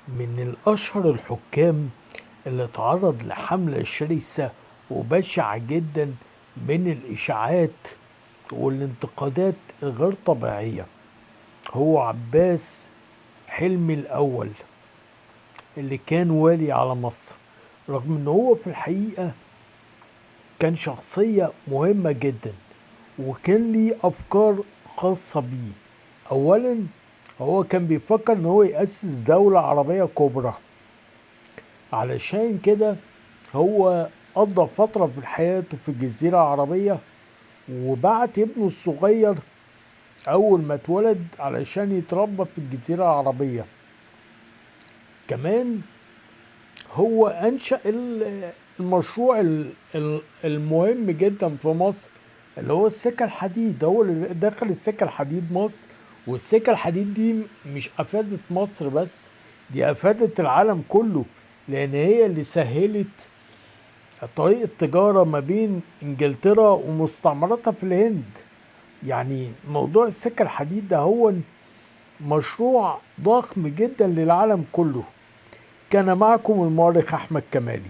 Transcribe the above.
من الأشهر الحكام اللي اتعرض لحملة شرسة وبشعة جدا من الإشاعات والانتقادات الغير طبيعية هو عباس حلمي الأول، اللي كان والي على مصر. رغم ان هو في الحقيقة كان شخصية مهمة جدا وكان ليه أفكار خاصة بيه. أولا، هو كان بيفكر ان هو يأسس دولة عربية كبرى. علشان كده هو قضى فترة في حياته في الجزيرة العربية، وبعت ابنه الصغير أول ما اتولد علشان يتربى في الجزيرة العربية. كمان هو أنشأ المشروع المهم جدا في مصر، اللي هو السكة الحديد. هو اللي دخل السكة الحديد مصر، والسكة الحديد دي مش أفادت مصر بس، دي أفادت العالم كله، لأن هي اللي سهلت طريق التجارة ما بين انجلترا ومستعمراتها في الهند. يعني موضوع السكة الحديد ده هو مشروع ضخم جدا للعالم كله. كان معكم المؤرخ أحمد كمالي.